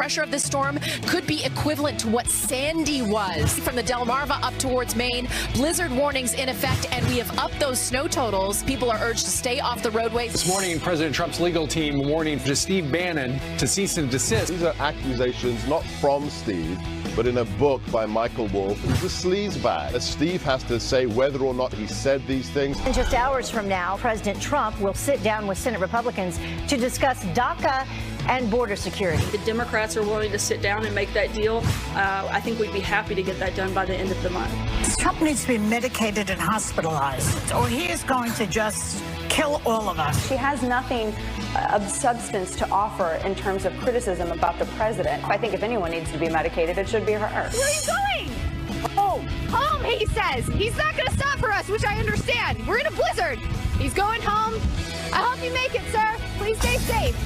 pressure of this storm could be equivalent to what Sandy was. From the Delmarva up towards Maine, blizzard warnings in effect, and we have upped those snow totals. People are urged to stay off the roadways. This morning, President Trump's legal team warning for Steve Bannon to cease and desist. These are accusations not from Steve, but in a book by Michael Wolff, who's a sleazebag. Steve has to say whether or not he said these things. And just hours from now, President Trump will sit down with Senate Republicans to discuss DACA and border security. The Democrats are willing to sit down and make that deal. I think we'd be happy to get that done by the end of the month. Trump needs to be medicated and hospitalized, or he is going to just kill all of us. She has nothing of substance to offer in terms of criticism about the president. I think if anyone needs to be medicated, it should be her. Where are you going? Oh, home, he says. He's not going to stop for us, which I understand. We're in a blizzard. He's going home. I hope you make it, sir. Please stay safe.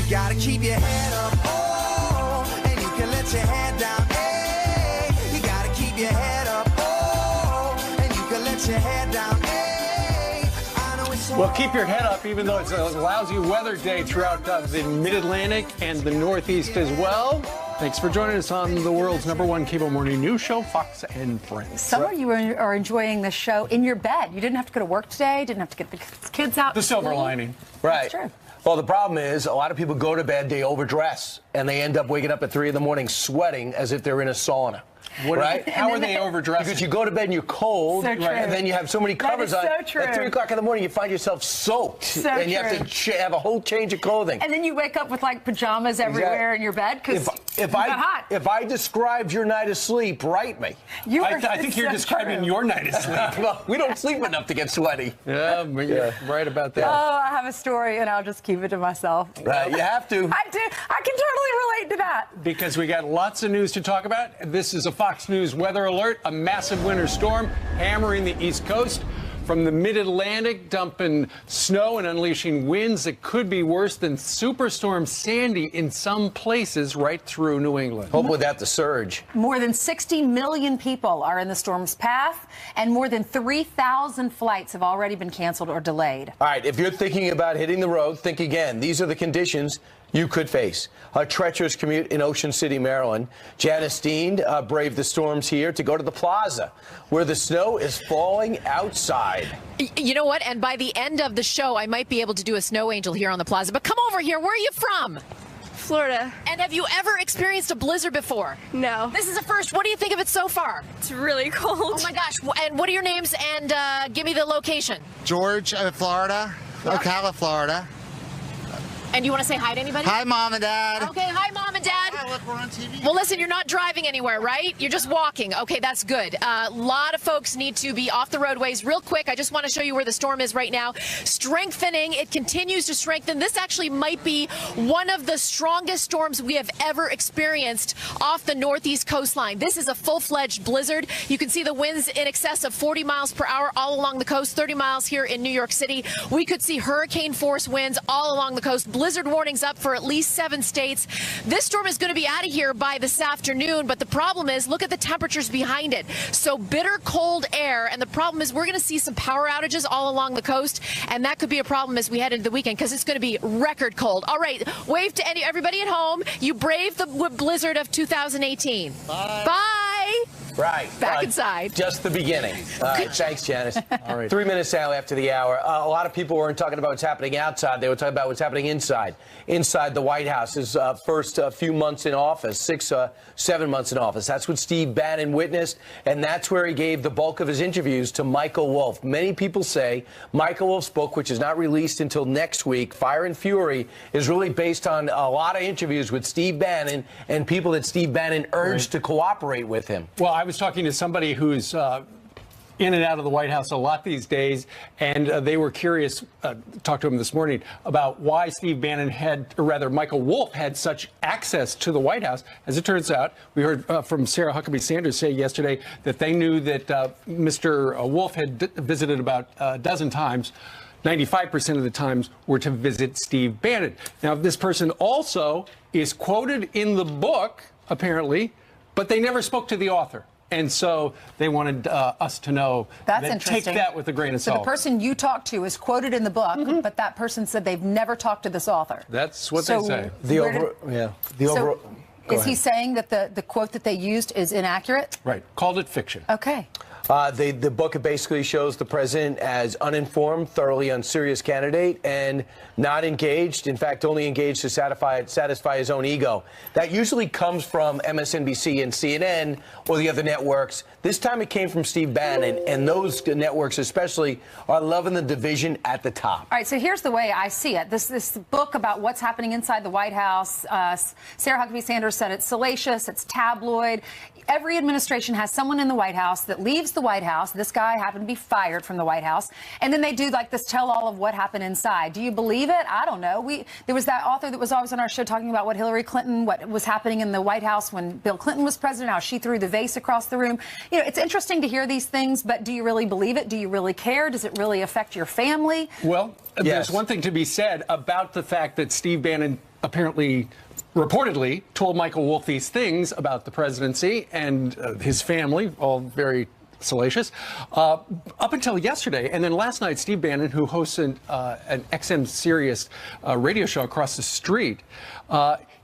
You gotta keep your head up, oh, and you can let your head down, hey. You gotta keep your head up, oh, and you can let your head down, hey. I know it's so Well, keep your head up, even though it's a lousy weather day throughout the Mid-Atlantic and the Northeast as well. Thanks for joining us on the world's #1 cable morning news show, Fox and Friends. Some of you are enjoying the show in your bed. You didn't have to go to work today, didn't have to get the kids out. The silver lining. Right. That's true. Well, the problem is a lot of people go to bed, they overdress, and they end up waking up at 3 in the morning sweating as if they're in a sauna. Right? How are they overdressing? Because you go to bed and you're cold, So true. and then you have so many covers on. So true. At 3 o'clock in the morning, you find yourself soaked, So and you true. have to have a whole change of clothing. And then you wake up with like pajamas everywhere in your bed because if hot. If I described your night of sleep, write me. I think you're describing your night of sleep. Well, we don't sleep enough to get sweaty. Yeah, but you're right about that. Oh, I have a story, and I'll just keep it to myself. Right, you have to. I do. I can totally relate to that. Because we got lots of news to talk about. This is a Fox News weather alert. A massive winter storm hammering the East Coast from the Mid-Atlantic, dumping snow and unleashing winds that could be worse than Superstorm Sandy in some places right through New England. Hope without the surge. More than 60 million people are in the storm's path, and more than 3,000 flights have already been canceled or delayed. All right, if you're thinking about hitting the road, think again. These are the conditions you could face. A treacherous commute in Ocean City, Maryland. Janice Dean braved the storms here to go to the plaza, where the snow is falling outside. You know what? And by the end of the show, I might be able to do a snow angel here on the plaza. But come over here. Where are you from? Florida. And have you ever experienced a blizzard before? No. This is a first. What do you think of it so far? It's really cold. Oh, my gosh. And what are your names? And give me the location. George, Florida. Ocala, Florida. And you want to say hi to anybody? Hi, Mom and Dad. Okay, hi, Mom and Dad. Hi, look, we're on TV. Well, listen, you're not driving anywhere, right? You're just walking. Okay, that's good. A lot of folks need to be off the roadways. Real quick, I just want to show you where the storm is right now. Strengthening. It continues to strengthen. This actually might be one of the strongest storms we have ever experienced off the northeast coastline. This is a full-fledged blizzard. You can see the winds in excess of 40 miles per hour all along the coast, 30 miles here in New York City. We could see hurricane-force winds all along the coast. Blizzard warnings up for at least 7 states. This storm is going to be out of here by this afternoon, but the problem is, look at the temperatures behind it. So bitter cold air, and the problem is we're going to see some power outages all along the coast, and that could be a problem as we head into the weekend because it's going to be record cold. All right, wave to everybody at home. You braved the blizzard of 2018. Bye. Bye. Right. Back inside. Just the beginning. All right, thanks, Janice. All right. 3 minutes now after the hour. A lot of people weren't talking about what's happening outside. They were talking about what's happening inside. Inside the White House, his first few months in office, 7 months in office. That's what Steve Bannon witnessed, and that's where he gave the bulk of his interviews to Michael Wolff. Many people say Michael Wolff's book, which is not released until next week, Fire and Fury, is really based on a lot of interviews with Steve Bannon and people that Steve Bannon urged to cooperate with him. Well, I was talking to somebody who's in and out of the White House a lot these days, and they were curious, talked to him this morning, about why Steve Bannon had, or rather Michael Wolff had such access to the White House. As it turns out, we heard from Sarah Huckabee Sanders say yesterday that they knew that Mr. Wolff had visited about a dozen times. 95% of the times were to visit Steve Bannon. Now, this person also is quoted in the book, apparently, but they never spoke to the author. And so they wanted us to know That's that interesting. take that with a grain of So salt. the person you talked to is quoted in the book, but that person said they've never talked to this author. That's what they say. Is he saying that the quote that they used is inaccurate? Right. Called it fiction. Okay. The book basically shows the president as uninformed, thoroughly unserious candidate, and not engaged. In fact, only engaged to satisfy his own ego. That usually comes from MSNBC and CNN or the other networks. This time it came from Steve Bannon, and those networks especially are loving the division at the top. All right, so here's the way I see it. This book about what's happening inside the White House, Sarah Huckabee Sanders said it's salacious, it's tabloid. Every administration has someone in the White House that leaves the White House. This guy happened to be fired from the White House. And then they do like this tell-all of what happened inside. Do you believe it? I don't know. There was that author that was always on our show talking about what Hillary Clinton, what was happening in the White House when Bill Clinton was president, how she threw the vase across the room. You know, it's interesting to hear these things, but do you really believe it? Do you really care? Does it really affect your family? Well, there's one thing to be said about the fact that Steve Bannon apparently reportedly told Michael Wolff these things about the presidency and his family, all very salacious, up until yesterday. And then last night, Steve Bannon, who hosts an XM Sirius radio show across the street,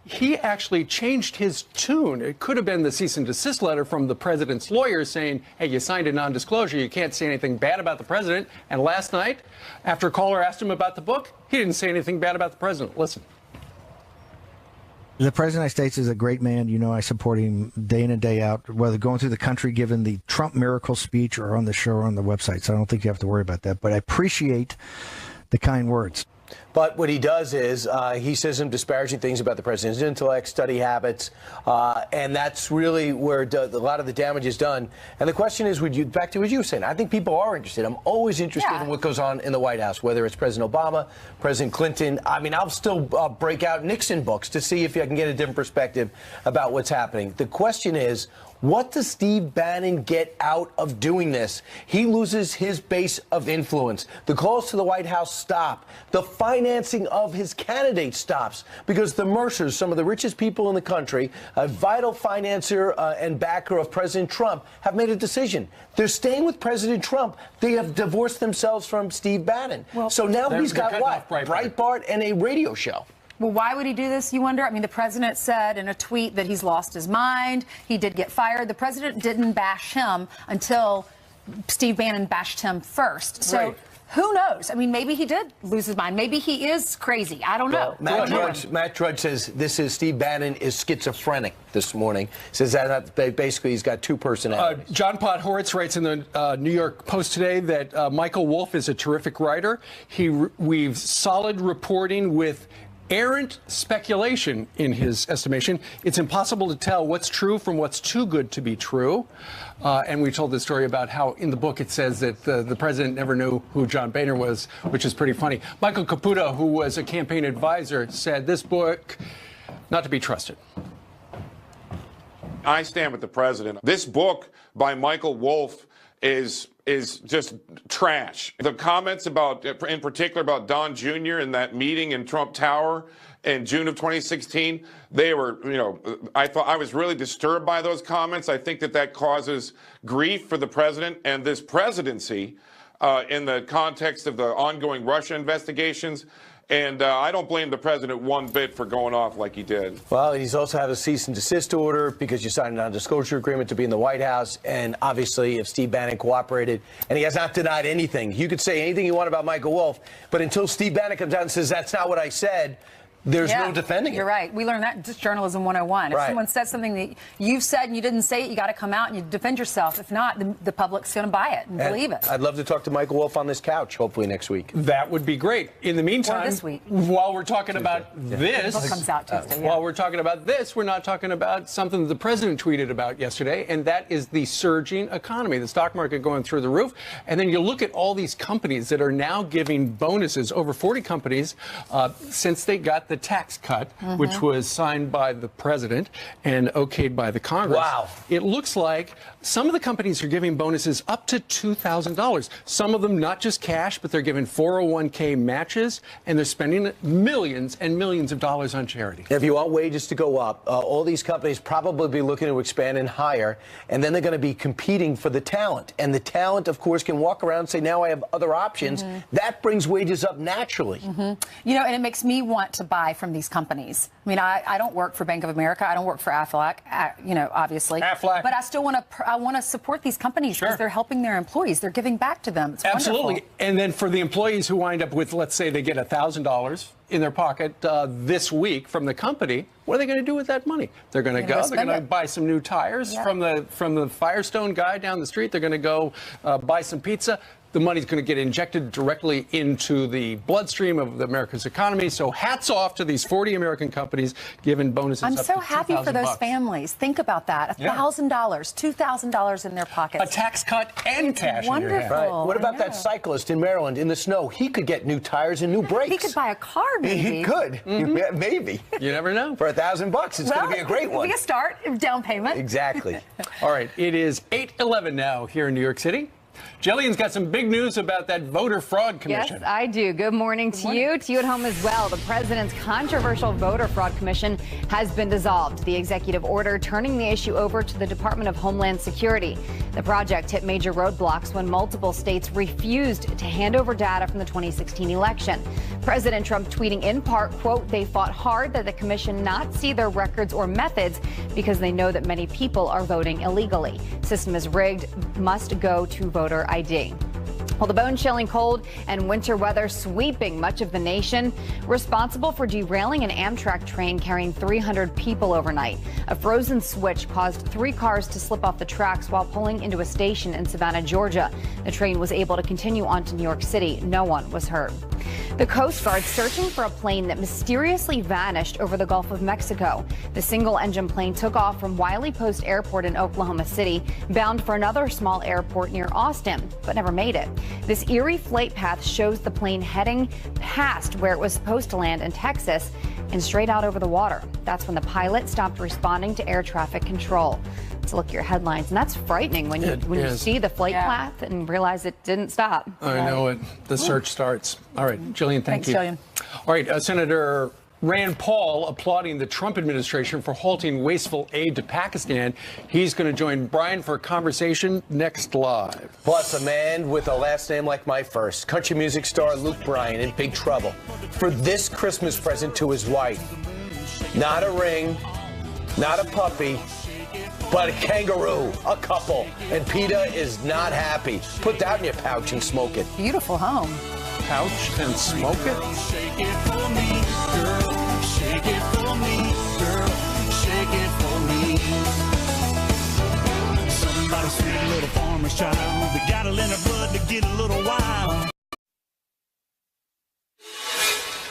he actually changed his tune. It could have been the cease and desist letter from the president's lawyer saying, hey, you signed a non-disclosure. You can't say anything bad about the president. And last night, after a caller asked him about the book, he didn't say anything bad about the president. Listen. The President of the United States is a great man. You know, I support him day in and day out, whether going through the country, giving the Trump miracle speech or on the show or on the website. So I don't think you have to worry about that. But I appreciate the kind words. But what he does is he says some disparaging things about the president's intellect, study habits, and that's really where a lot of the damage is done. And the question is, back to what you were saying, I think people are interested. I'm always interested in what goes on in the White House, whether it's President Obama, President Clinton. I mean, I'll still break out Nixon books to see if I can get a different perspective about what's happening. The question is, what does Steve Bannon get out of doing this? He loses his base of influence. The calls to the White House stop. The financing of his candidate stops because the Mercers, some of the richest people in the country, a vital financier and backer of President Trump, have made a decision. They're staying with President Trump. They have divorced themselves from Steve Bannon. Well, so now he's got what? Breitbart and a radio show. Well, why would he do this, you wonder? I mean, the president said in a tweet that he's lost his mind. He did get fired. The president didn't bash him until Steve Bannon bashed him first. So who knows? I mean, maybe he did lose his mind. Maybe he is crazy. I don't know. Matt Drudge says Steve Bannon is schizophrenic this morning. Says that basically he's got two personalities. John Podhoretz writes in the New York Post today that Michael Wolff is a terrific writer. He weaves solid reporting with errant speculation, in his estimation. It's impossible to tell what's true from what's too good to be true. And we told this story about how in the book it says that the president never knew who John Boehner was, which is pretty funny. Michael Caputo, who was a campaign advisor, said this book, not to be trusted. I stand with the president. This book by Michael Wolff is just trash. The comments about, in particular, about Don Jr. in that meeting in Trump Tower in June of 2016, they were, I was really disturbed by those comments. I think that causes grief for the president and this presidency in the context of the ongoing Russia investigations. And I don't blame the president one bit for going off like he did. Well, he's also had a cease and desist order because you signed a non-disclosure agreement to be in the White House. And obviously, if Steve Bannon cooperated, and he has not denied anything, you could say anything you want about Michael Wolff, but until Steve Bannon comes out and says that's not what I said, there's no defending it. You're right. We learned that in just journalism 101. If someone says something that you've said and you didn't say it, you got to come out and you defend yourself. If not, the public's going to buy it and believe it. I'd love to talk to Michael Wolff on this couch, hopefully next week. That would be great. In the meantime, this week. While we're talking about this, the book comes out Tuesday, while we're talking about this, we're not talking about something that the president tweeted about yesterday, and that is the surging economy, the stock market going through the roof. And then you look at all these companies that are now giving bonuses, over 40 companies, since they got the tax cut, which was signed by the president and okayed by the Congress. Wow. It looks like some of the companies are giving bonuses up to $2,000. Some of them not just cash, but they're giving 401k matches, and they're spending millions and millions of dollars on charity. If you want wages to go up, all these companies probably be looking to expand and hire, and then they're going to be competing for the talent. And the talent, of course, can walk around and say, now I have other options. That brings wages up naturally. You know, and it makes me want to buy from these companies. I mean, I don't work for Bank of America. I don't work for Aflac, you know, obviously. Aflac. But I still want to support these companies because they're helping their employees. They're giving back to them. It's Absolutely. wonderful. And then for the employees who wind up with, let's say they get $1,000 in their pocket this week from the company, what are they going to do with that money? They're going to go. They're going to buy some new tires from the Firestone guy down the street. They're going to go buy some pizza. The money's going to get injected directly into the bloodstream of America's economy. So hats off to these 40 American companies giving bonuses. I'm up so to happy for those $2,000. families. Think about that. $1,000, $2,000 in their pockets. A tax cut and cash in your hand. Wonderful. Right. What about that cyclist in Maryland in the snow? He could get new tires and new brakes. He could buy a car, maybe. He could. Yeah, maybe. You never know. For $1,000, it's going to be a great one. Be a start, down payment. Exactly. All right, it is 8:11 now here in New York City. Jillian's got some big news about that voter fraud commission. Yes, I do. Good morning to you at home as well. The president's controversial voter fraud commission has been dissolved. The executive order turning the issue over to the Department of Homeland Security. The project hit major roadblocks when multiple states refused to hand over data from the 2016 election. President Trump tweeting in part, quote, "They fought hard that the commission not see their records or methods because they know that many people are voting illegally. System is rigged, must go to voter ID." Well, the bone-chilling cold and winter weather sweeping much of the nation, responsible for derailing an Amtrak train carrying 300 people overnight. A frozen switch caused 3 cars to slip off the tracks while pulling into a station in Savannah, Georgia. The train was able to continue on to New York City. No one was hurt. The Coast Guard searching for a plane that mysteriously vanished over the Gulf of Mexico. The single-engine plane took off from Wiley Post Airport in Oklahoma City, bound for another small airport near Austin, but never made it. This eerie flight path shows the plane heading past where it was supposed to land in Texas and straight out over the water. That's when the pilot stopped responding to air traffic control. To look at your headlines, and that's frightening when you see the flight path and realize it didn't stop. I know it. The search starts. All right, Jillian, thank you. Jillian. All right, Senator Rand Paul applauding the Trump administration for halting wasteful aid to Pakistan. He's going to join Brian for a conversation next live. Plus, a man with a last name like my first, country music star Luke Bryan in big trouble for this Christmas present to his wife. Not a ring, not a puppy, but a kangaroo, a couple. And PETA is not happy. Put that in your pouch and smoke it. Beautiful home. Pouch and smoke it? Shake it for me, girl. Shake it for me, girl. Shake it for me. Somebody's sweet little farmer's child. They got it in their blood to get a little wild.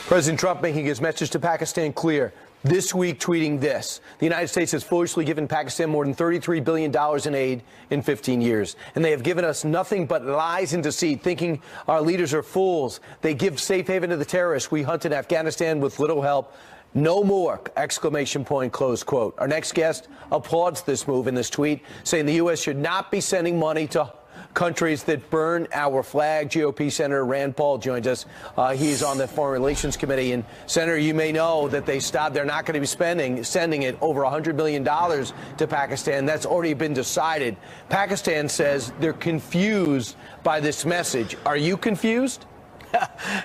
President Trump making his message to Pakistan clear. This week tweeting this: the United States has foolishly given Pakistan more than $33 billion in aid in 15 years. And they have given us nothing but lies and deceit, thinking our leaders are fools. They give safe haven to the terrorists we hunt in Afghanistan with little help. No more! Exclamation point, close quote. Our next guest applauds this move in this tweet, saying the U.S. should not be sending money to countries that burn our flag. GOP Senator Rand Paul joins us. He's on the Foreign Relations Committee. And Senator, you may know that they're not going to be sending it over $100 million to Pakistan. That's already been decided. Pakistan says they're confused by this message. Are you confused?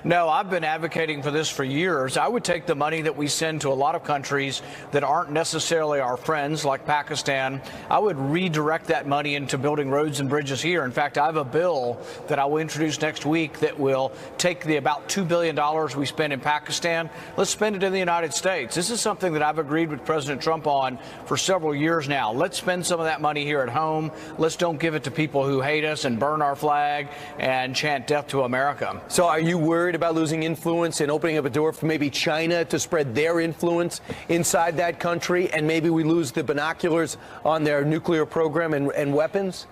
No, I've been advocating for this for years. I would take the money that we send to a lot of countries that aren't necessarily our friends, like Pakistan. I would redirect that money into building roads and bridges here. In fact, I have a bill that I will introduce next week that will take the about $2 billion we spend in Pakistan. Let's spend it in the United States. This is something that I've agreed with President Trump on for several years now. Let's spend some of that money here at home. Let's don't give it to people who hate us and burn our flag and chant death to America. So are you worried about losing influence and opening up a door for maybe China to spread their influence inside that country, and maybe we lose the binoculars on their nuclear program and weapons?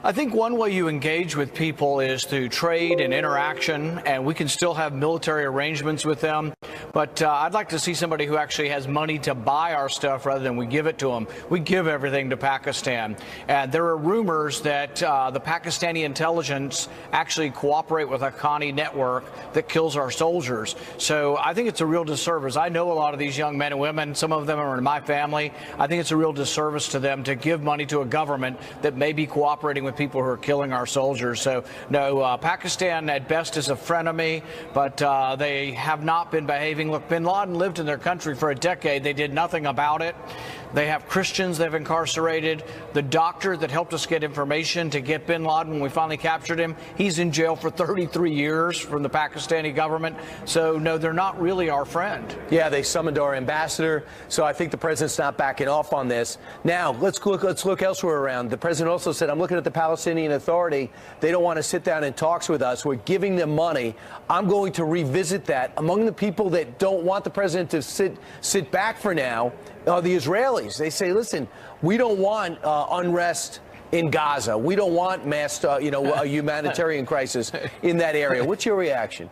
I think one way you engage with people is through trade and interaction, and we can still have military arrangements with them. But I'd like to see somebody who actually has money to buy our stuff rather than we give it to them. We give everything to Pakistan. And there are rumors that the Pakistani intelligence actually cooperate with a Haqqani network that kills our soldiers. So I think it's a real disservice. I know a lot of these young men and women. Some of them are in my family. I think it's a real disservice to them to give money to a government that may be cooperating with people who are killing our soldiers. So, no, Pakistan at best is a frenemy, but they have not been behaving. Look, bin Laden lived in their country for a decade. They did nothing about it. They have Christians they've incarcerated. The doctor that helped us get information to get bin Laden when we finally captured him, he's in jail for 33 years from the Pakistani government. So, no, they're not really our friend. Yeah, they summoned our ambassador. So I think the president's not backing off on this. Now, let's look elsewhere around. The president also said, I'm looking at the Palestinian Authority. They don't want to sit down and talk with us. We're giving them money. I'm going to revisit that. Among the people that don't want the president to sit back for now are the Israelis. They say, listen, we don't want unrest in Gaza. We don't want mass, a humanitarian crisis in that area. What's your reaction?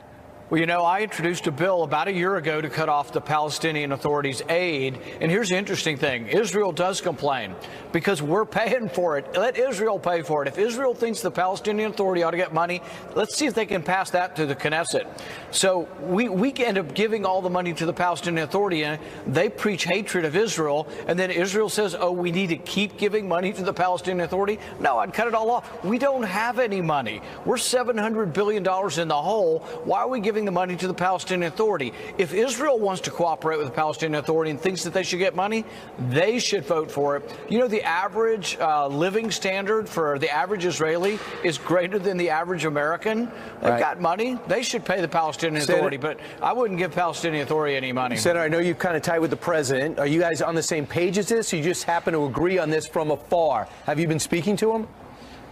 Well, I introduced a bill about a year ago to cut off the Palestinian Authority's aid. And here's the interesting thing. Israel does complain because we're paying for it. Let Israel pay for it. If Israel thinks the Palestinian Authority ought to get money, let's see if they can pass that to the Knesset. So we end up giving all the money to the Palestinian Authority, and they preach hatred of Israel. And then Israel says, oh, we need to keep giving money to the Palestinian Authority. No, I'd cut it all off. We don't have any money. We're $700 billion in the hole. Why are we giving the money to the Palestinian Authority? If Israel wants to cooperate with the Palestinian Authority and thinks that they should get money, they should vote for it. The average living standard for the average Israeli is greater than the average American. They've got money. They should pay the Palestinian Authority, but I wouldn't give Palestinian Authority any money. Senator, I know you're kind of tight with the president. Are you guys on the same page as this? Or you just happen to agree on this from afar? Have you been speaking to him?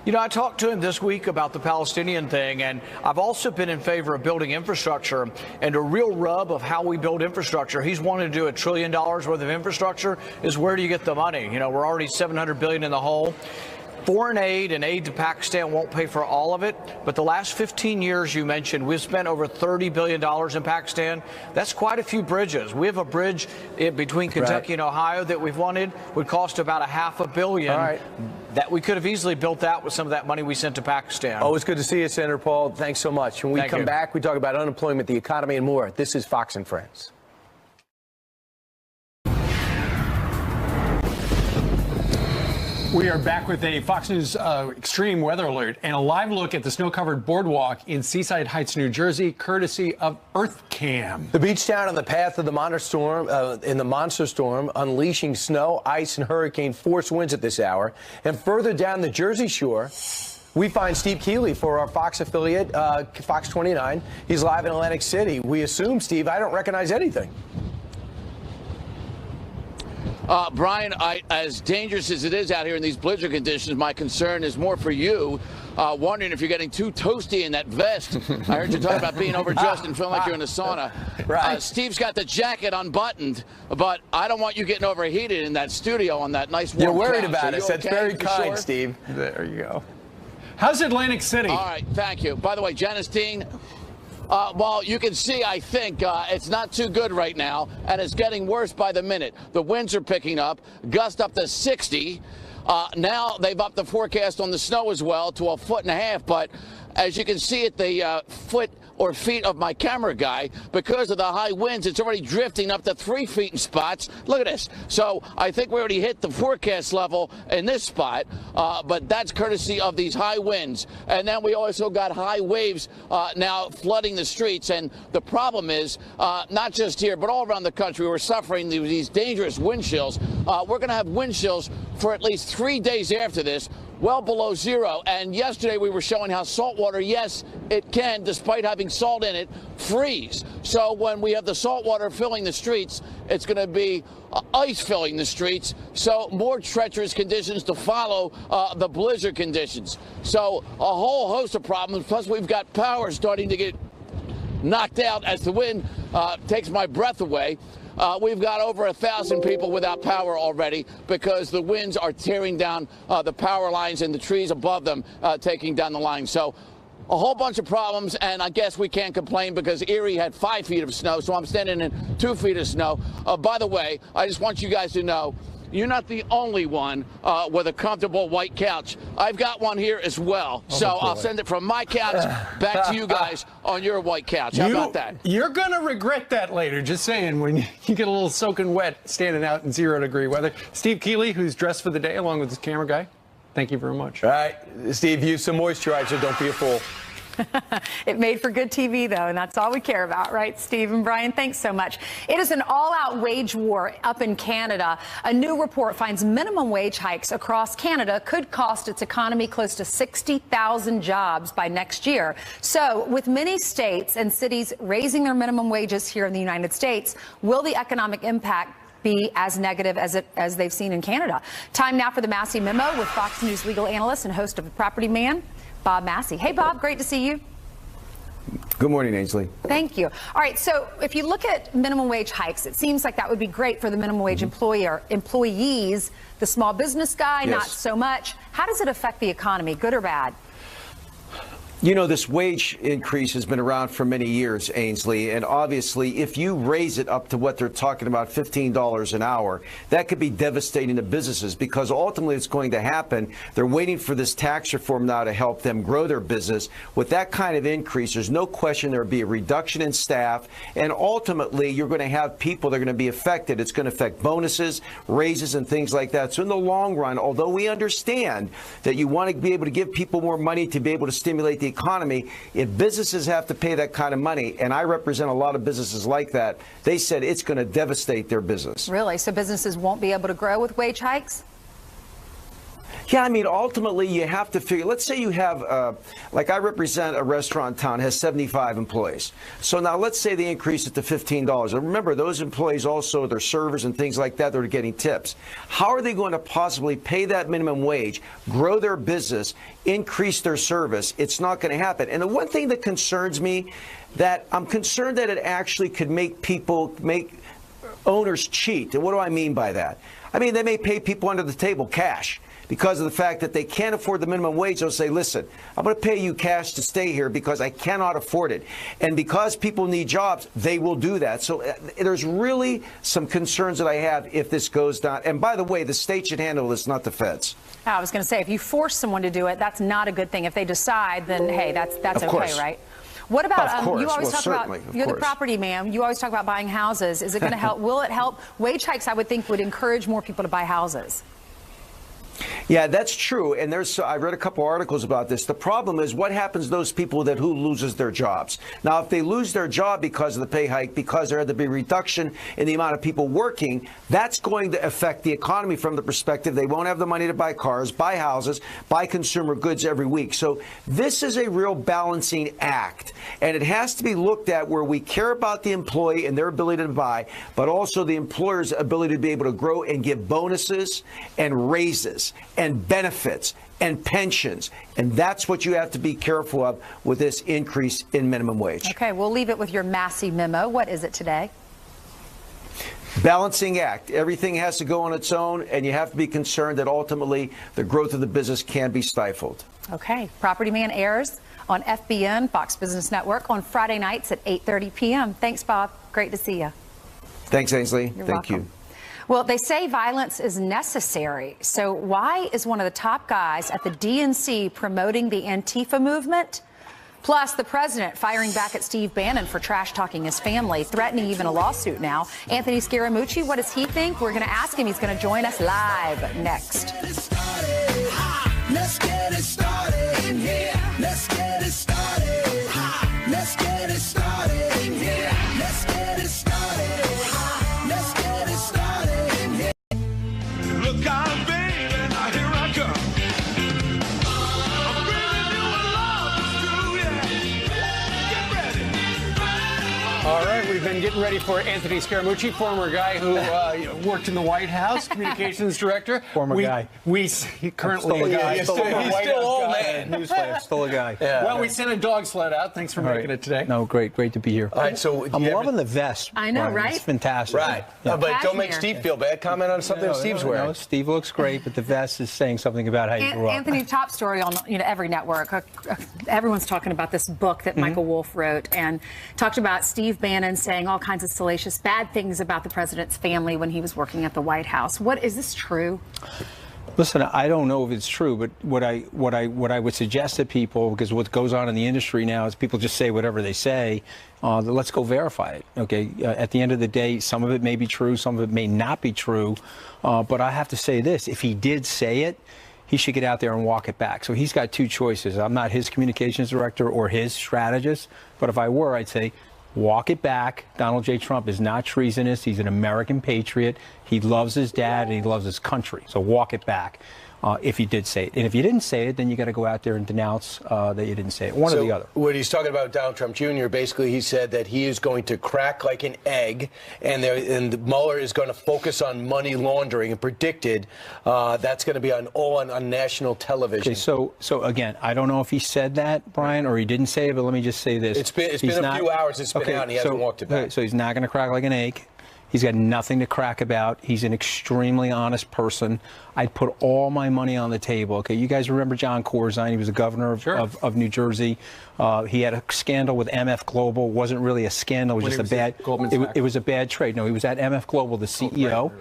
I talked to him this week about the Palestinian thing, and I've also been in favor of building infrastructure. And a real rub of how we build infrastructure, he's wanted to do $1 trillion worth of infrastructure, is where do you get the money? We're already $700 billion in the hole. Foreign aid and aid to Pakistan won't pay for all of it, but the last 15 years you mentioned, we've spent over $30 billion in Pakistan. That's quite a few bridges. We have a bridge between Kentucky and Ohio that we've wanted, would cost about $500 million. All right. That we could have easily built that with some of that money we sent to Pakistan. Always good to see you, Senator Paul. Thanks so much. When we come back, we talk about unemployment, the economy, and more. This is Fox and Friends. We are back with a Fox News extreme weather alert and a live look at the snow-covered boardwalk in Seaside Heights, New Jersey, courtesy of EarthCam. The beach town on the path of the monster storm, unleashing snow, ice, and hurricane force winds at this hour. And further down the Jersey shore, we find Steve Keeley for our Fox affiliate, Fox 29. He's live in Atlantic City. We assume, Steve, I don't recognize anything. Brian, as dangerous as it is out here in these blizzard conditions, my concern is more for you, wondering if you're getting too toasty in that vest. I heard you talk about being overdressed and feeling like you're in a sauna. Right. Steve's got the jacket unbuttoned, but I don't want you getting overheated in that studio on that nice warm You're worried couch. about us. That's very kind, sure? Steve. There you go. How's Atlantic City? All right, thank you. By the way, Janice Dean, well, you can see, I think, it's not too good right now, and it's getting worse by the minute. The winds are picking up, gust up to 60. Now they've upped the forecast on the snow as well to 1.5 feet, but as you can see at the foot or feet of my camera guy, because of the high winds, it's already drifting up to 3 feet in spots. Look at this. So I think we already hit the forecast level in this spot, but that's courtesy of these high winds. And then we also got high waves now flooding the streets. And the problem is, not just here, but all around the country, we're suffering these dangerous wind chills. We're going to have wind chills for at least 3 days after this, well below zero. And yesterday we were showing how salt water, yes, it can, despite having salt in it, freeze. So when we have the salt water filling the streets, it's going to be ice filling the streets. So more treacherous conditions to follow the blizzard conditions. So a whole host of problems. Plus we've got power starting to get knocked out as the wind takes my breath away. We've got over 1,000 people without power already because the winds are tearing down the power lines and the trees above them, taking down the lines. So a whole bunch of problems, and I guess we can't complain because Erie had 5 feet of snow, so I'm standing in 2 feet of snow. By the way, I just want you guys to know, you're not the only one with a comfortable white couch. I've got one here as well, so I'll send it from my couch back to you guys on your white couch. How about that? You're going to regret that later, just saying, when you get a little soaking wet standing out in 0-degree weather. Steve Keeley, who's dressed for the day along with his camera guy, thank you very much. All right, Steve, use some moisturizer. Don't be a fool. It made for good TV, though, and that's all we care about, right, Steve and Brian? Thanks so much. It is an all-out wage war up in Canada. A new report finds minimum wage hikes across Canada could cost its economy close to 60,000 jobs by next year. So, with many states and cities raising their minimum wages here in the United States, will the economic impact be as negative as they've seen in Canada? Time now for the Massey Memo with Fox News legal analyst and host of The Property Man, Bob Massey. Hey, Bob, great to see you. Good morning, Ainsley. Thank you. All right, so if you look at minimum wage hikes, it seems like that would be great for the minimum wage employees, the small business guy, Yes. not so much. How does it affect the economy, good or bad? You know, this wage increase has been around for many years, Ainsley, and obviously if you raise it up to what they're talking about, $15 an hour, that could be devastating to businesses because ultimately it's going to happen. They're waiting for this tax reform now to help them grow their business. With that kind of increase, there's no question there will be a reduction in staff, and ultimately you're going to have people that are going to be affected. It's going to affect bonuses, raises, and things like that. So in the long run, although we understand that you want to be able to give people more money to be able to stimulate the economy, if businesses have to pay that kind of money, and I represent a lot of businesses like that, they said it's going to devastate their business. Really? So businesses won't be able to grow with wage hikes? Yeah, I mean, ultimately, you have to figure, let's say you have, like I represent a restaurant town, has 75 employees. So now let's say they increase it to $15. And remember, those employees also, they're servers and things like that, they're getting tips. How are they going to possibly pay that minimum wage, grow their business, increase their service? It's not going to happen. And the one thing that concerns me, that I'm concerned that it actually could make owners cheat. And what do I mean by that? I mean, they may pay people under the table cash. Because of the fact that they can't afford the minimum wage, they'll say, listen, I'm going to pay you cash to stay here because I cannot afford it. And because people need jobs, they will do that. So there's really some concerns that I have if this goes down. And by the way, the state should handle this, not the feds. I was going to say, if you force someone to do it, that's not a good thing. If they decide, then, hey, that's okay, right? What about, you always talk about, you're the property man, you always talk about buying houses. Is it going to help? Will it help? Wage hikes, I would think, would encourage more people to buy houses. Yeah, that's true. And I read a couple articles about this. The problem is what happens to those people who loses their jobs. Now, if they lose their job because of the pay hike, because there had to be a reduction in the amount of people working, that's going to affect the economy from the perspective they won't have the money to buy cars, buy houses, buy consumer goods every week. So this is a real balancing act. And it has to be looked at where we care about the employee and their ability to buy, but also the employer's ability to be able to grow and give bonuses and raises and benefits and pensions. And that's what you have to be careful of with this increase in minimum wage. Okay, we'll leave it with your Massey memo. What is it today? Balancing act. Everything has to go on its own, and you have to be concerned that ultimately the growth of the business can be stifled. Okay. Property Man airs on FBN, Fox Business Network, on Friday nights at 8:30 p.m. Thanks, Bob. Great to see you. Thanks, Ainsley. You're Thank welcome. you. Well, they say violence is necessary. So why is one of the top guys at the DNC promoting the Antifa movement? Plus, the president firing back at Steve Bannon for trash-talking his family, threatening even a lawsuit now. Anthony Scaramucci, what does he think? We're going to ask him. He's going to join us live next. Let's get it started in here. Let's get it started. Let's get it started in here. Let's get it started. Let's get it started in here. Look out, baby, now here I come. I'm bringing you a love stew, yeah. Get ready. All right, we've been getting ready for Anthony Scaramucci, former guy who worked in the White House, communications director. Former guy. He currently still a guy. he's still old man. Newsflash, still a guy. Yeah. Well, we sent a dog sled out. Thanks for making it today. No, great to be here. All right, so I'm loving the vest. I know, Brian. right? It's fantastic. Right. Yeah. But don't make Steve feel bad. Comment on something Steve's wearing. No, Steve looks great, but the vest is saying something about how you grew up. Anthony, top story on every network. Everyone's talking about this book that Michael Wolff wrote and talked about Steve Bannon saying all kinds of salacious bad things about the president's family when he was working at the White House. What is this true? Listen, I don't know if it's true, but what I would suggest to people, because what goes on in the industry now is people just say whatever they say. Let's go verify it. Okay. At the end of the day, some of it may be true, some of it may not be true. But I have to say this: if he did say it, he should get out there and walk it back. So he's got two choices. I'm not his communications director or his strategist, but if I were, I'd say, walk it back. Donald J. Trump is not treasonous. He's an American patriot. He loves his dad and he loves his country. So walk it back if you did say it. And if you didn't say it, then you got to go out there and denounce that you didn't say it. One or the other. When he's talking about Donald Trump Jr., basically he said that he is going to crack like an egg, and Mueller is going to focus on money laundering, and predicted that's going to be on national television. Okay, so again, I don't know if he said that, Brian, or he didn't say it, but let me just say this. It's been a few hours it's been out, and he hasn't walked it back. So he's not going to crack like an egg. He's got nothing to crack about. He's an extremely honest person. I'd put all my money on the table. Okay, you guys remember Jan4? He was the governor of New Jersey. He had a scandal with MF Global. It wasn't really a scandal. It was just a bad. It was a bad trade. No, he was at MF Global, the CEO.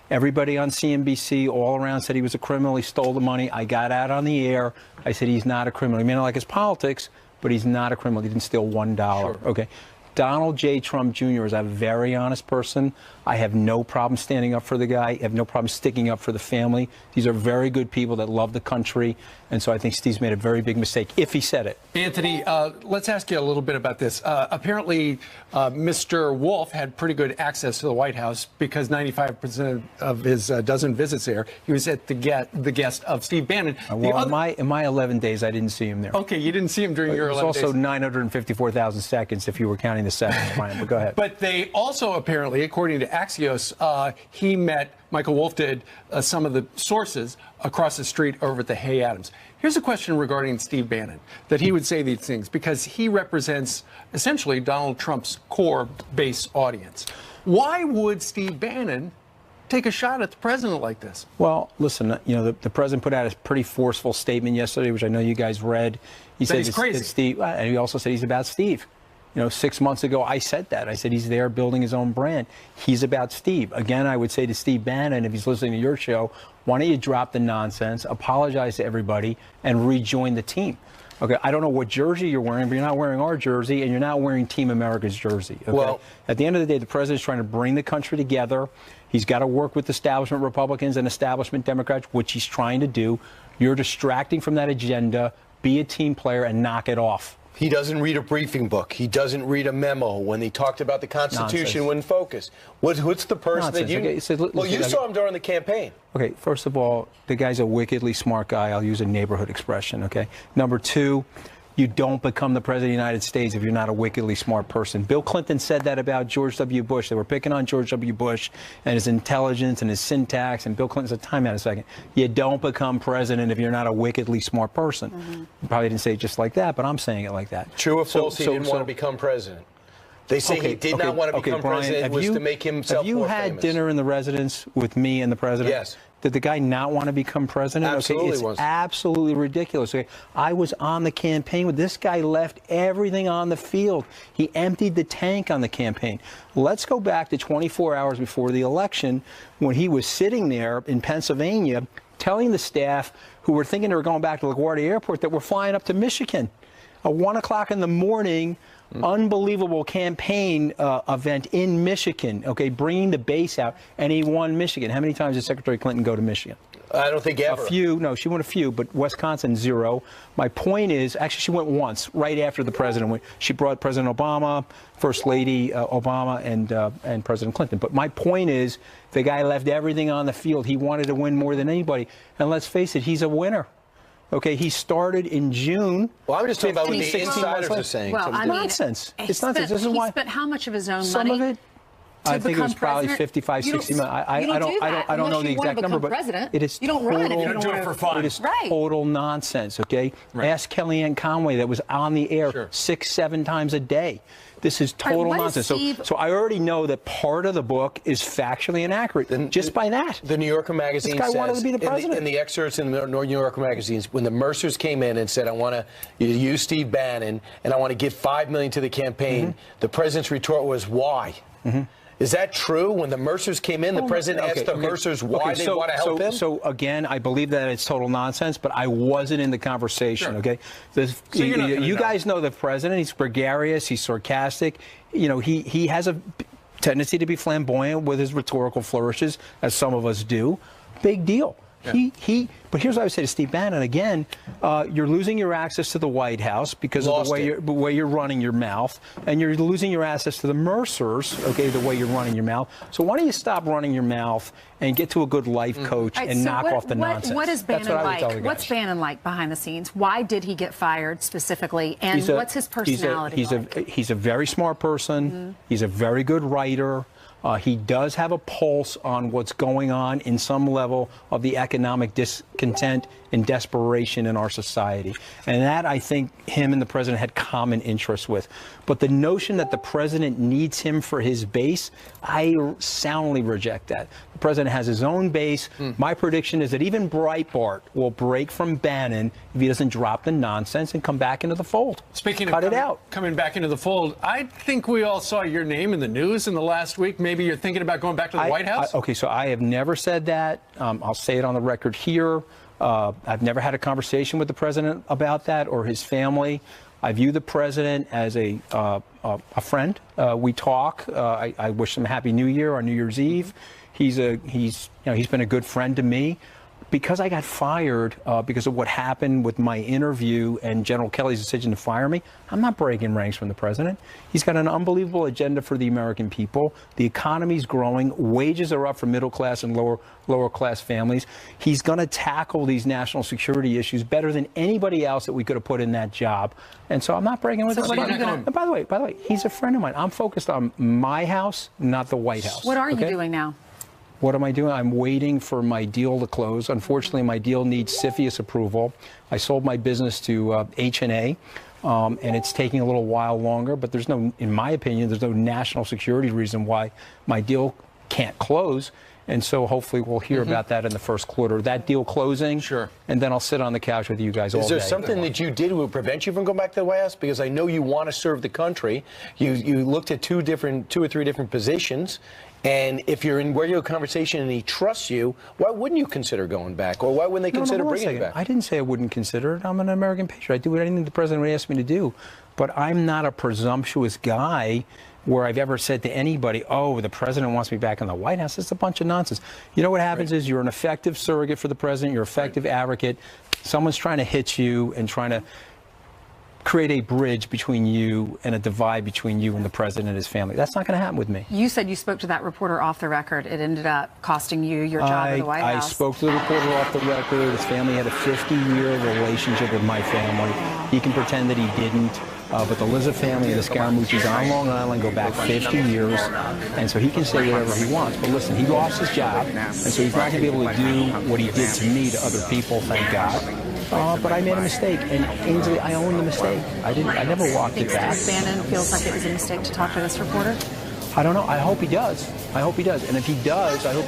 Everybody on CNBC all around said he was a criminal. He stole the money. I got out on the air. I said he's not a criminal. He may not like his politics, but he's not a criminal. He didn't steal $1. Okay. Donald J. Trump Jr. is a very honest person. I have no problem standing up for the guy. I have no problem sticking up for the family. These are very good people that love the country. And so I think Steve's made a very big mistake, if he said it. Anthony, let's ask you a little bit about this. Apparently, Mr. Wolff had pretty good access to the White House because 95% of his dozen visits there, he was at the guest of Steve Bannon. Well, in my 11 days, I didn't see him there. Okay, you didn't see him during your 11 days. It was also 954,000 seconds if you were counting the seconds, Brian, but go ahead. But they also apparently, according to Axios, Michael Wolff did some of the sources across the street over at the Hay Adams. Here's a question regarding Steve Bannon, that he would say these things because he represents essentially Donald Trump's core base audience. Why would Steve Bannon take a shot at the president like this? Well, listen, the president put out a pretty forceful statement yesterday, which I know you guys read. He said he's crazy. Steve, and he also said he's about Steve. 6 months ago, I said that. I said he's there building his own brand. He's about Steve. Again, I would say to Steve Bannon, if he's listening to your show, why don't you drop the nonsense, apologize to everybody, and rejoin the team? Okay, I don't know what jersey you're wearing, but you're not wearing our jersey, and you're not wearing Team America's jersey. Okay? Well, at the end of the day, the president's trying to bring the country together. He's got to work with establishment Republicans and establishment Democrats, which he's trying to do. You're distracting from that agenda. Be a team player and knock it off. He doesn't read a briefing book. He doesn't read a memo. When he talked about the Constitution, wouldn't focus. What's the person that you... Okay, you saw him during the campaign. Okay, first of all, the guy's a wickedly smart guy. I'll use a neighborhood expression, okay? Number two, you don't become the president of the United States if you're not a wickedly smart person. Bill Clinton said that about George W. Bush. They were picking on George W. Bush and his intelligence and his syntax, and Bill Clinton said, time out a second. You don't become president if you're not a wickedly smart person. You probably didn't say it just like that, but I'm saying it like that. True or false, he didn't want to become president? They say he did not want to become president. It was to make himself more famous. Have you had dinner in the residence with me and the president? Yes. Did the guy not want to become president? Absolutely it's absolutely ridiculous. Okay, I was on the campaign with this guy. Left everything on the field. He emptied the tank on the campaign. Let's go back to 24 hours before the election when he was sitting there in Pennsylvania telling the staff who were thinking they were going back to LaGuardia Airport that we're flying up to Michigan. At 1 o'clock in the morning, unbelievable campaign event in Michigan, okay, bringing the base out, and he won Michigan. How many times did Secretary Clinton go to Michigan? I don't think ever. A few. No, she went a few, but Wisconsin, 0. My point is, actually, she went once, right after the president went. She brought President Obama, First Lady Obama, and President Clinton. But my point is, the guy left everything on the field. He wanted to win more than anybody. And let's face it, he's a winner. Okay, he started in June. Well, I'm just talking about what the 16 insiders months are saying. Well, I mean, nonsense. he It's nonsense. This is he why spent how much of his own some money? of it. I think it was probably 55, 60 million. I don't know the exact number, but it is you don't total, run it. You don't do it for fun. It is Right. total nonsense. Okay, Ask Kellyanne Conway that was on the air 6-7 times a day. This is total what is nonsense. Steve- So I already know that part of the book is factually inaccurate just by that. The New Yorker magazine This guy says, wanted to be the president. in the excerpts in the New Yorker magazines, when the Mercers came in and said, I want to use Steve Bannon and I want to give $5 million to the campaign, the president's retort was, why? Is that true? When the Mercers came in, the president asked the Mercers why they want to help him? So again, I believe that it's total nonsense, but I wasn't in the conversation. Okay, you guys know the president. He's gregarious. He's sarcastic. You know, he has a tendency to be flamboyant with his rhetorical flourishes, as some of us do. Big deal. But here's what I would say to Steve Bannon again: you're losing your access to the White House because of the way you're running your mouth, and you're losing your access to the Mercers. Okay, the way you're running your mouth. So why don't you stop running your mouth and get to a good life coach and knock off the nonsense? What is Bannon like? What's Bannon like behind the scenes? Why did he get fired specifically? And what's his personality like? He's a very smart person. He's a very good writer. He does have a pulse on what's going on in some level of the economic discontent and desperation in our society. And that, I think, him and the president had common interests with. But the notion that the president needs him for his base, I soundly reject that. The president has his own base. My prediction is that even Breitbart will break from Bannon if he doesn't drop the nonsense and come back into the fold. Speaking Cut of it out. coming back into the fold, I think we all saw your name in the news in the last week. Maybe you're thinking about going back to the White House? Okay, so I have never said that. I'll say it on the record here. I've never had a conversation with the president about that or his family. I view the president as a friend. We talk. I wish him a happy New Year on New Year's Eve. He's been a good friend to me. Because I got fired because of what happened with my interview and General Kelly's decision to fire me, I'm not breaking ranks from the president. He's got an unbelievable agenda for the American people. The economy's growing. Wages are up for middle class and lower class families. He's going to tackle these national security issues better than anybody else that we could have put in that job. And so I'm not breaking with the president. And by the way, he's a friend of mine. I'm focused on my house, not the White House. What are you doing now? What am I doing? I'm waiting for my deal to close. Unfortunately, my deal needs CFIUS approval. I sold my business to H&A, and it's taking a little while longer, but there's no, in my opinion, there's no national security reason why my deal can't close. And so hopefully we'll hear about that in the first quarter. That deal closing, and then I'll sit on the couch with you guys all day. Is there something that you did would prevent you from going back to the White House? Because I know you want to serve the country. You looked at two or three different positions. And if you're in regular conversation and he trusts you, why wouldn't you consider going back? Or why wouldn't they consider bringing you back? I didn't say I wouldn't consider it. I'm an American patriot. I do anything the president would ask me to do. But I'm not a presumptuous guy where I've ever said to anybody, oh, the president wants me back in the White House. It's a bunch of nonsense. You know what happens is you're an effective surrogate for the president. You're an effective advocate. Someone's trying to hit you and trying to create a bridge between you and a divide between you and the president and his family. That's not going to happen with me. You said you spoke to that reporter off the record. It ended up costing you your job at the White House. I spoke to the reporter off the record. His family had a 50-year relationship with my family. He can pretend that he didn't. But the Liza family and the Scaramucci's on Long Island go back 50 years, and so he can say whatever he wants. But listen, he lost his job, and so he's not going to be able to do what he did to me to other people, thank God. But I made a mistake, and Ainsley, I own the mistake. I never walked it back. Steve Bannon feels like it was a mistake to talk to this reporter? I don't know. I hope he does. I hope he does. And if he does, I hope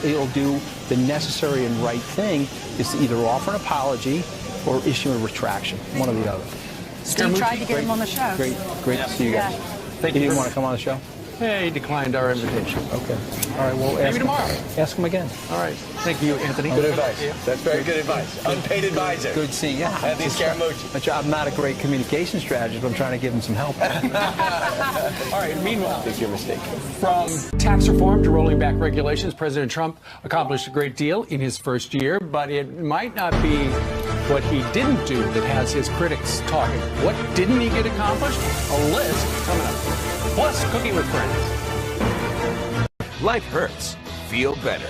he'll do the necessary and right thing, is to either offer an apology or issue a retraction, one or the other. Steve tried to get him on the show. Great to see you guys. Thank you. You Didn't want to come on the show? Yeah, he declined our invitation. Okay. All right, well, maybe tomorrow. Ask him again. All right. Thank you, Anthony. Good advice. That's very good advice. Unpaid advisor. Good seeing you. Anthony Scaramucci. I'm not a great communication strategist, but I'm trying to give him some help. All right, meanwhile, I think you're mistaken. From tax reform to rolling back regulations, President Trump accomplished a great deal in his first year, but it might not be what he didn't do that has his critics talking. What didn't he get accomplished? A list coming up. Plus, cooking with friends. Life hurts. Feel better.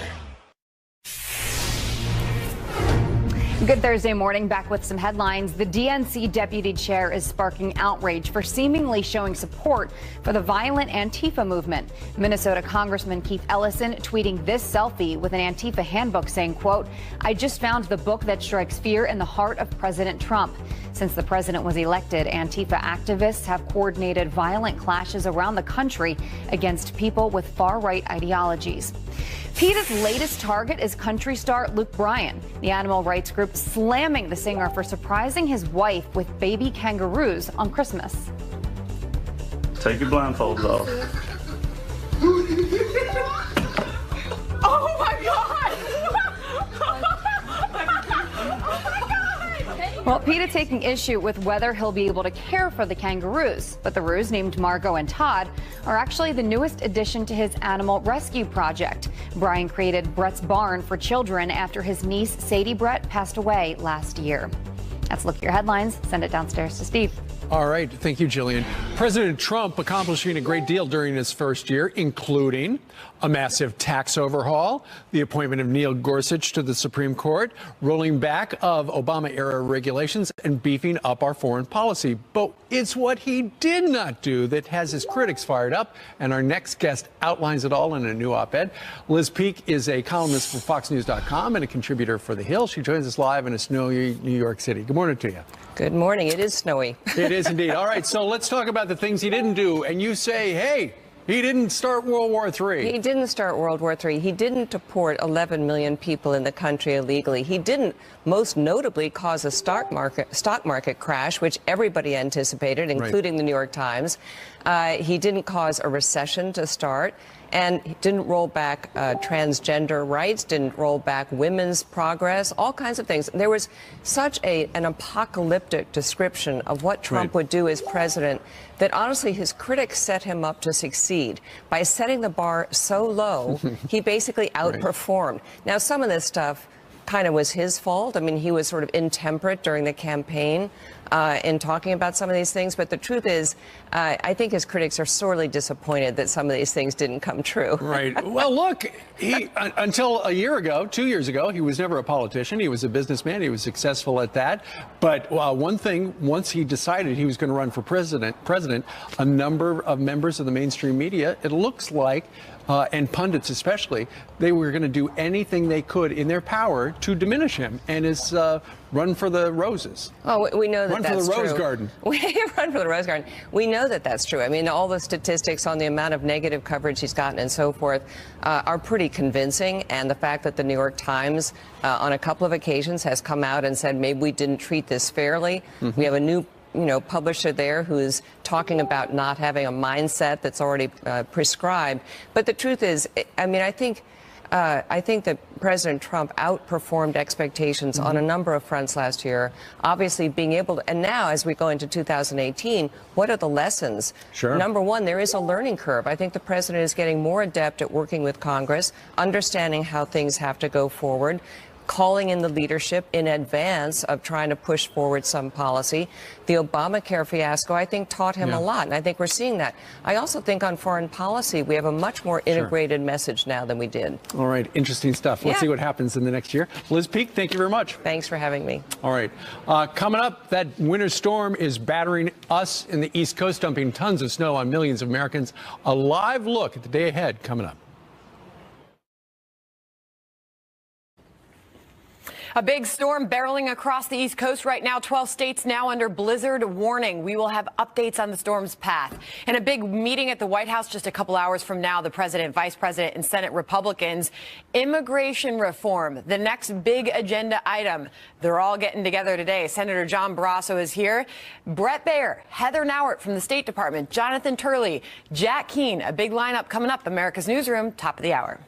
Good Thursday morning, back with some headlines. The DNC deputy chair is sparking outrage for seemingly showing support for the violent Antifa movement. Minnesota Congressman Keith Ellison tweeting this selfie with an Antifa handbook saying, quote, "I just found the book that strikes fear in the heart of President Trump." Since the president was elected, Antifa activists have coordinated violent clashes around the country against people with far-right ideologies. PETA's latest target is country star Luke Bryan. The animal rights group slamming the singer for surprising his wife with baby kangaroos on Christmas. Take your blindfolds off. Oh my God! Well, PETA taking issue with whether he'll be able to care for the kangaroos. But the roos, named Margot and Todd, are actually the newest addition to his animal rescue project. Bryan created Brett's Barn for children after his niece, Sadie Brett, passed away last year. That's a look at your headlines. Send it downstairs to Steve. All right. Thank you, Jillian. President Trump accomplishing a great deal during his first year, including a massive tax overhaul, the appointment of Neil Gorsuch to the Supreme Court, rolling back of Obama-era regulations, and beefing up our foreign policy. But it's what he did not do that has his critics fired up, and our next guest outlines it all in a new op-ed. Liz Peek is a columnist for FoxNews.com and a contributor for The Hill. She joins us live in a snowy New York City. Good morning to you. Good morning. It is snowy. It is indeed. All right, so let's talk about the things he didn't do. And you say, hey, he didn't start World War III. He didn't start World War III. He didn't deport 11 million people in the country illegally. He didn't, most notably, cause a stock market crash, which everybody anticipated, including the New York Times. He didn't cause a recession to start. And he didn't roll back transgender rights, didn't roll back women's progress, all kinds of things. There was such an apocalyptic description of what Trump would do as president that honestly his critics set him up to succeed. By setting the bar so low, he basically outperformed. Now, some of this stuff kind of was his fault. I mean, he was sort of intemperate during the campaign in talking about some of these things. But the truth is, I think his critics are sorely disappointed that some of these things didn't come true. Right. Well, look, he until a year ago, 2 years ago, he was never a politician. He was a businessman. He was successful at that. But one thing, once he decided he was going to run for president, a number of members of the mainstream media, it looks like, and pundits especially, they were going to do anything they could in their power to diminish him and his run for the roses. Oh, we know that that's true. Run for the Rose Garden. Run for the Rose Garden. We know that that's true. I mean, all the statistics on the amount of negative coverage he's gotten and so forth are pretty convincing. And the fact that the New York Times on a couple of occasions has come out and said maybe we didn't treat this fairly. We have a new publisher there who is talking about not having a mindset that's already prescribed. But the truth is, I mean, I think that President Trump outperformed expectations on a number of fronts last year. Obviously, being able to, and now as we go into 2018, what are the lessons? Sure. Number one, there is a learning curve. I think the president is getting more adept at working with Congress, understanding how things have to go forward, calling in the leadership in advance of trying to push forward some policy. The Obamacare fiasco, I think, taught him a lot, and I think we're seeing that. I also think on foreign policy, we have a much more integrated message now than we did. All right, interesting stuff. Let's see what happens in the next year. Liz Peek, thank you very much. Thanks for having me. All right. Coming up, that winter storm is battering us in the East Coast, dumping tons of snow on millions of Americans. A live look at the day ahead coming up. A big storm barreling across the East Coast right now. 12 states now under blizzard warning. We will have updates on the storm's path. And a big meeting at the White House just a couple hours from now. The president, vice president, and Senate Republicans. Immigration reform, the next big agenda item. They're all getting together today. Senator John Barrasso is here. Brett Baier, Heather Nauert from the State Department, Jonathan Turley, Jack Keane. A big lineup coming up. America's Newsroom, top of the hour.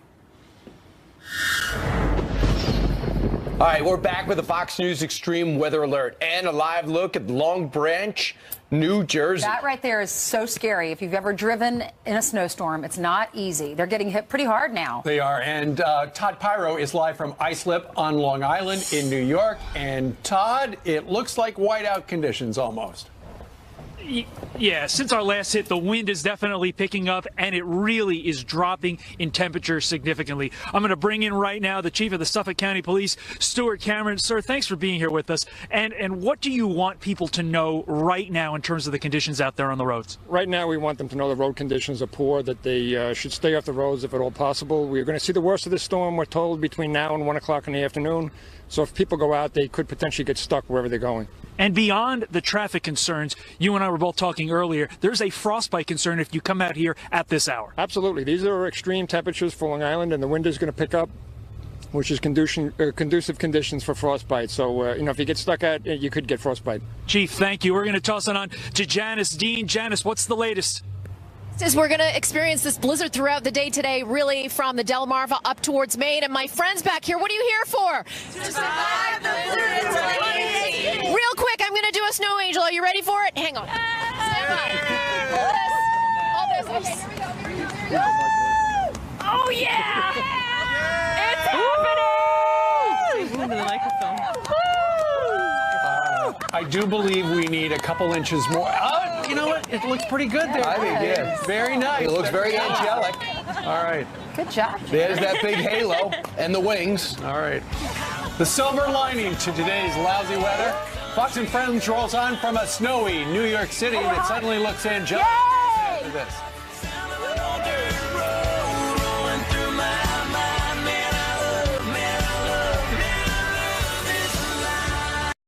All right, we're back with a Fox News Extreme Weather Alert and a live look at Long Branch, New Jersey. That right there is so scary. If you've ever driven in a snowstorm, it's not easy. They're getting hit pretty hard now. They are. And Todd Pyro is live from Islip on Long Island in New York. And Todd, it looks like whiteout conditions almost. Yeah, since our last hit, the wind is definitely picking up, and it really is dropping in temperature significantly. I'm going to bring in right now the chief of the Suffolk County Police, Stuart Cameron. Sir, thanks for being here with us. And what do you want people to know right now in terms of the conditions out there on the roads? Right now, we want them to know the road conditions are poor, that they should stay off the roads if at all possible. We're going to see the worst of this storm, we're told, between now and 1 o'clock in the afternoon. So if people go out, they could potentially get stuck wherever they're going. And beyond the traffic concerns, you and I were both talking earlier, there's a frostbite concern if you come out here at this hour. Absolutely. These are extreme temperatures for Long Island, and the wind is going to pick up, which is conducive conditions for frostbite. So, if you get stuck out, you could get frostbite. Chief, thank you. We're going to toss it on to Janice Dean. Janice, what's the latest? We're going to experience this blizzard throughout the day today, really from the Delmarva up towards Maine. And my friends back here, what are you here for? To survive the blizzard. Real quick, I'm going to do a snow angel. Are you ready for it? Hang on. Hold this. Okay, here we go. Oh, yeah! It's happening! Into the microphone. I do believe we need a couple inches more. You know what? It looks pretty good there. I think, yeah. Very nice. It looks very angelic. All right. Good job. There's that big halo and the wings. All right. The silver lining to today's lousy weather. Fox and Friends rolls on from a snowy New York City that suddenly looks angelic. After this.